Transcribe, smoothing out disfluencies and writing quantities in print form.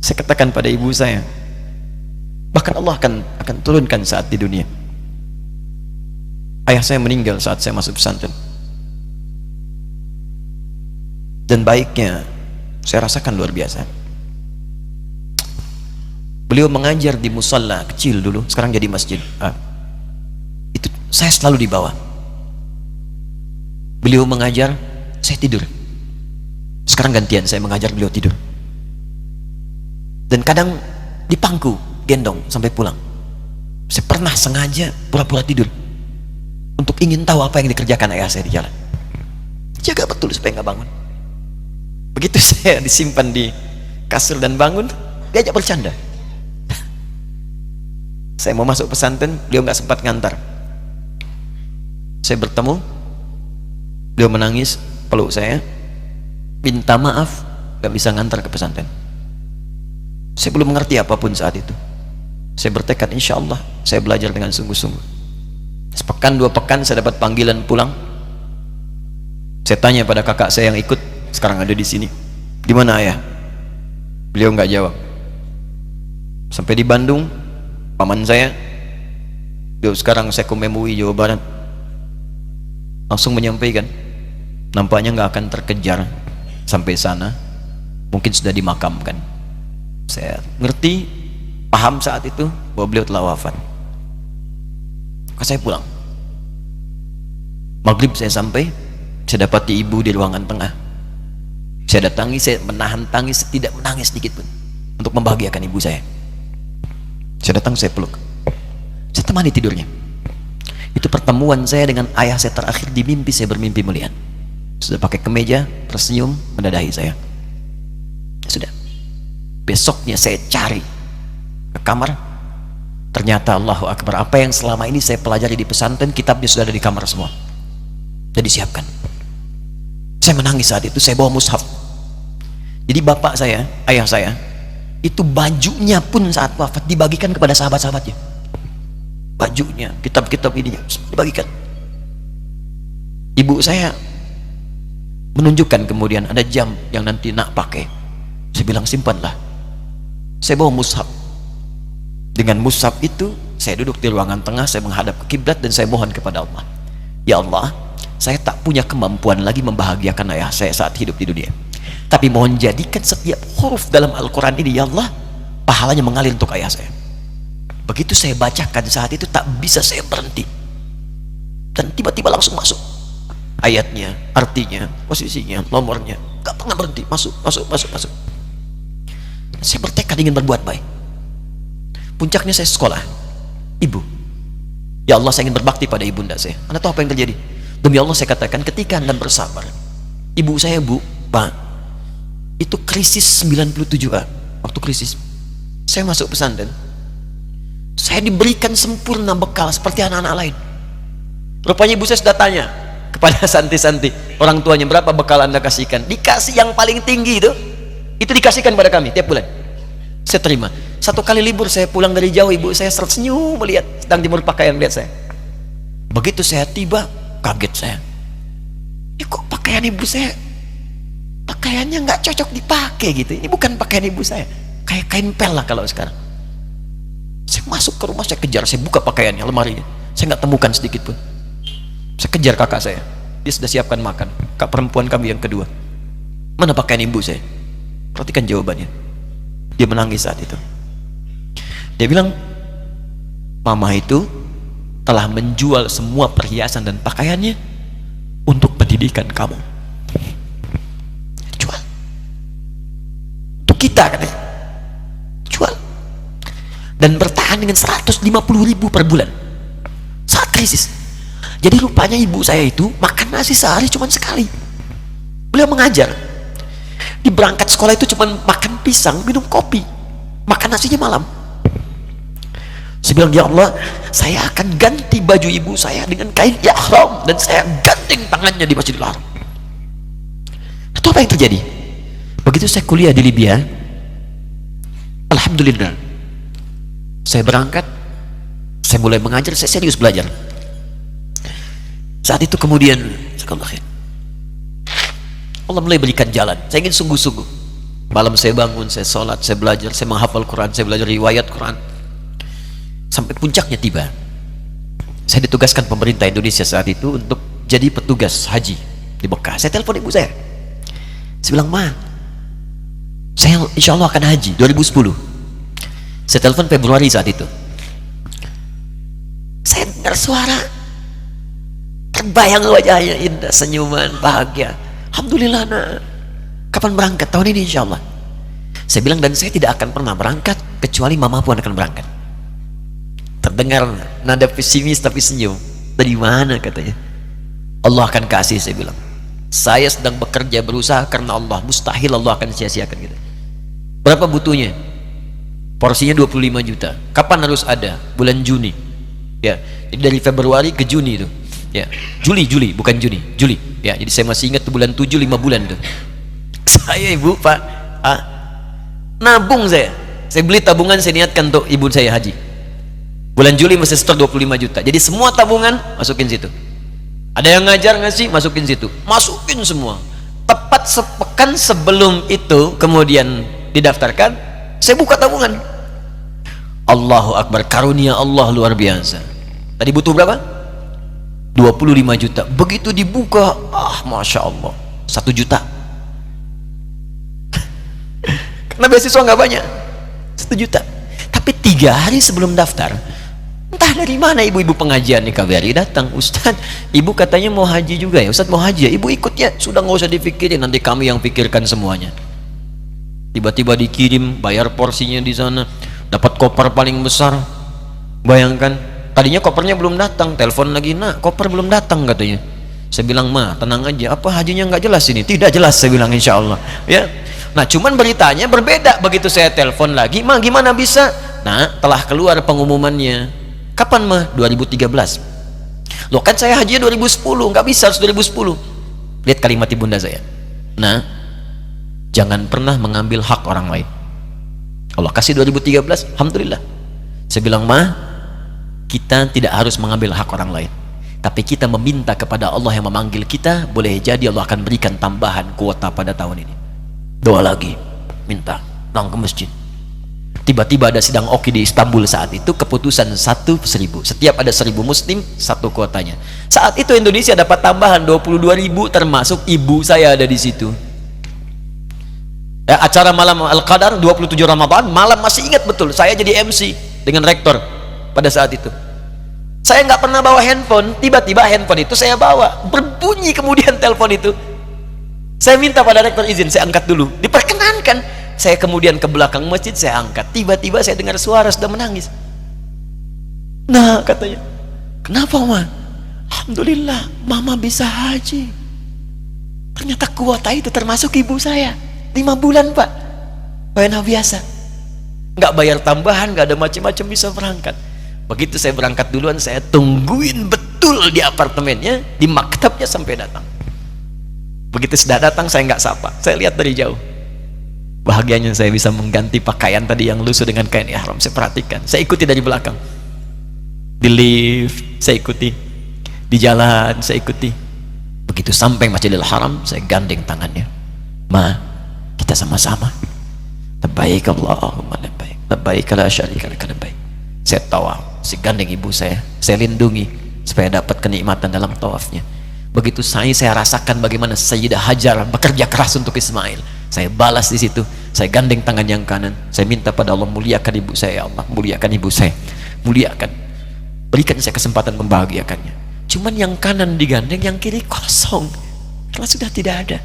Saya katakan pada ibu saya, bahkan Allah akan turunkan saat di dunia. Ayah saya meninggal saat saya masuk pesantren, dan baiknya saya rasakan luar biasa. Beliau mengajar di musalla kecil dulu, sekarang jadi masjid. Itu saya selalu di bawah. Beliau mengajar, saya tidur. Sekarang gantian, saya mengajar, beliau tidur. Dan kadang dipangku, gendong sampai pulang. Saya pernah sengaja pura-pura tidur untuk ingin tahu apa yang dikerjakan ayah saya di jalan. Jaga betul supaya nggak bangun. Begitu saya disimpan di kasur dan bangun, diajak bercanda. Saya mau masuk pesantren, beliau nggak sempat ngantar. Saya bertemu, beliau menangis, peluk saya, minta maaf nggak bisa ngantar ke pesantren. Saya belum mengerti apapun saat itu. Saya bertekad, insya Allah saya belajar dengan sungguh-sungguh. Sepekan 2 pekan saya dapat panggilan pulang. Saya tanya pada kakak saya yang ikut, sekarang ada di sini, di mana ayah? Beliau nggak jawab. Sampai di Bandung, paman saya, beliau sekarang Sekom MUI Jawa Barat, langsung menyampaikan, nampaknya nggak akan terkejar sampai sana, mungkin sudah dimakamkan. Saya ngerti, paham saat itu bahwa beliau telah wafat. Maka saya pulang. Maghrib saya sampai, saya dapati ibu di ruangan tengah. Saya datangi, saya menahan tangis, tidak menangis sedikit pun untuk membahagiakan ibu saya. Saya datang, saya peluk, saya temani tidurnya. Itu pertemuan saya dengan ayah saya terakhir di mimpi. Saya bermimpi melihat sudah pakai kemeja, tersenyum, mendadahi saya. Sudah. Besoknya saya cari ke kamar, ternyata Allahu Akbar, apa yang selama ini saya pelajari di pesantren, kitabnya sudah ada di kamar semua, sudah disiapkan. Saya menangis saat itu. Saya bawa mushaf. Jadi bapak saya, ayah saya, itu bajunya pun saat wafat dibagikan kepada sahabat-sahabatnya. Bajunya, kitab-kitab ininya dibagikan. Ibu saya menunjukkan kemudian ada jam yang nanti nak pakai. Saya bilang, simpanlah. Saya bawa mushaf. Dengan mushaf itu saya duduk di ruangan tengah, saya menghadap ke kiblat dan saya mohon kepada Allah, ya Allah, saya tak punya kemampuan lagi membahagiakan ayah saya saat hidup di dunia, tapi mohon jadikan setiap huruf dalam Al-Quran ini, ya Allah, pahalanya mengalir untuk ayah saya. Begitu saya bacakan saat itu, tak bisa saya berhenti, dan tiba-tiba langsung masuk ayatnya, artinya, posisinya, nomornya, gak pernah berhenti, masuk. Saya bertekad ingin berbuat baik. Puncaknya saya sekolah. Ibu, ya Allah, saya ingin berbakti pada ibunda saya. Anda tahu apa yang terjadi? Demi Allah saya katakan, ketika Anda bersabar, ibu saya, Bu, Pak, itu krisis 97A. Waktu krisis saya masuk pesantren, saya diberikan sempurna bekal seperti anak-anak lain. Rupanya ibu saya sudah tanya kepada santi-santi, orang tuanya, berapa bekal Anda kasihkan? Dikasih yang paling tinggi itu dikasihkan pada kami tiap bulan. Saya terima. Satu kali libur saya pulang dari jauh, ibu saya tersenyum melihat sedang jemur pakaian, lihat saya. Begitu saya tiba, kaget saya. Kok pakaian ibu saya, pakaiannya nggak cocok dipakai gitu. Ini bukan pakaian ibu saya, kayak kain pel lah kalau sekarang. Saya masuk ke rumah, saya kejar, saya buka pakaiannya, lemarinya, saya nggak temukan sedikit pun. Saya kejar kakak saya, dia sudah siapkan makan. Kak perempuan kami yang kedua, mana pakaian ibu saya? Perhatikan jawabannya. Dia menangis saat itu. Dia bilang, mama itu telah menjual semua perhiasan dan pakaiannya untuk pendidikan kamu. Jual. Untuk kita, katanya. Jual. Dan bertahan dengan 150.000 per bulan saat krisis. Jadi rupanya ibu saya itu makan nasi sehari cuma sekali. Beliau mengajar, di berangkat sekolah itu cuma makan pisang, minum kopi, makan nasinya malam. Saya bilang, ya Allah, saya akan ganti baju ibu saya dengan kain ihram dan saya gandeng tangannya di Masjidil Haram. Itu apa yang terjadi? Begitu saya kuliah di Libya, alhamdulillah, saya berangkat, saya mulai mengajar, saya serius belajar. Saat itu kemudian Allah mulai berikan jalan. Saya ingin sungguh-sungguh. Malam saya bangun, saya sholat, saya belajar, saya menghafal Quran, saya belajar riwayat Quran. Sampai puncaknya tiba. Saya ditugaskan pemerintah Indonesia saat itu untuk jadi petugas haji di Mekah. Saya telepon ibu saya. Saya bilang, Ma, saya insya Allah akan haji 2010. Saya telepon Februari saat itu. Saya dengar suara, terbayang wajahnya indah, senyuman, bahagia. Alhamdulillah, nak. Kapan berangkat? Tahun ini insya Allah. Saya bilang, dan saya tidak akan pernah berangkat kecuali mama pun akan berangkat. Terdengar nada pesimis tapi senyum. Dari mana katanya? Allah akan kasih, saya bilang. Saya sedang bekerja berusaha karena Allah, mustahil Allah akan sia-siakan gitu. Berapa butuhnya? Porsinya 25 juta. Kapan harus ada? Bulan Juni. Ya, jadi dari Februari ke Juni itu. Ya, Juli bukan Juni, Juli. Ya, jadi saya masih ingat tuh bulan 7, 5 bulan tuh. Saya ibu, Pak, nabung saya beli tabungan, saya niatkan untuk ibu saya haji. Bulan Juli mesti setor 25 juta. Jadi semua tabungan masukin situ. Ada yang ngajar ngasih, masukin situ. Masukin semua. Tepat sepekan sebelum itu kemudian didaftarkan, saya buka tabungan. Allahu Akbar, karunia Allah luar biasa. Tadi butuh berapa? 25 juta. Begitu dibuka, Masya Allah, 1 juta. Karena beasiswa nggak banyak, 1 juta. Tapi 3 hari sebelum daftar, entah dari mana ibu-ibu pengajian nih KBRI datang. Ustadz, ibu katanya mau haji juga ya? Ustadz mau haji ya? Ibu ikut ya? Sudah nggak usah dipikirin, nanti kami yang pikirkan semuanya. Tiba-tiba dikirim, bayar porsinya di sana, dapat koper paling besar. Bayangkan, tadinya kopernya belum datang, telepon lagi, nak koper belum datang katanya. Saya bilang, Ma, tenang aja, apa hajinya nggak jelas ini? Tidak jelas, saya bilang, insya Allah ya. Nah, cuman beritanya berbeda. Begitu saya telepon lagi, Ma, gimana bisa? Nah, telah keluar pengumumannya. Kapan, Ma? 2013. Loh, kan saya haji 2010, nggak bisa, harus 2010. Lihat kalimat ibunda saya. Nah, jangan pernah mengambil hak orang lain. Allah kasih 2013, alhamdulillah. Saya bilang, Ma, kita tidak harus mengambil hak orang lain, tapi kita meminta kepada Allah yang memanggil kita. Boleh jadi Allah akan berikan tambahan kuota pada tahun ini. Doa lagi, minta, pulang ke masjid. Tiba-tiba ada sidang oki di Istanbul saat itu, keputusan 1.000. Setiap ada 1.000 muslim, 1 kuotanya. Saat itu Indonesia dapat tambahan 22.000, termasuk ibu saya ada di situ. Ya, acara malam Al-Qadar 27 Ramadan, malam masih ingat betul, saya jadi MC dengan rektor pada saat itu. Saya nggak pernah bawa handphone, tiba-tiba handphone itu saya bawa, berbunyi kemudian telepon itu. Saya minta pada rektor izin, saya angkat dulu, diperkenankan. Saya kemudian ke belakang masjid, saya angkat. Tiba-tiba saya dengar suara sudah menangis. Nah, katanya, kenapa, Ma? Alhamdulillah, Mama bisa haji. Ternyata kuota itu termasuk ibu saya. 5 bulan, Pak. Enak biasa. Nggak bayar tambahan, nggak ada macam-macam, bisa berangkat. Begitu saya berangkat duluan, saya tungguin betul di apartemennya, di maktabnya sampai datang. Begitu sudah datang, saya nggak sapa, saya lihat dari jauh. Bahagianya saya bisa mengganti pakaian tadi yang lusuh dengan kain ihram. Saya perhatikan, saya ikuti dari belakang. Di lift, saya ikuti. Di jalan, saya ikuti. Begitu sampai Masjidil Haram, saya gandeng tangannya. Ma, kita sama-sama. Labbaik Allahumma labbaik. Labbaik la syarika laka labbaik. Saya tawaf, saya gandeng ibu saya lindungi supaya dapat kenikmatan dalam tawafnya. Begitu saya rasakan bagaimana Sayyidah Hajar bekerja keras untuk Ismail. Saya balas di situ, saya gandeng tangan yang kanan, saya minta pada Allah, muliakan ibu saya ya Allah, muliakan ibu saya, muliakan, berikan saya kesempatan membahagiakannya. Cuman yang kanan digandeng, yang kiri kosong, karena sudah tidak ada.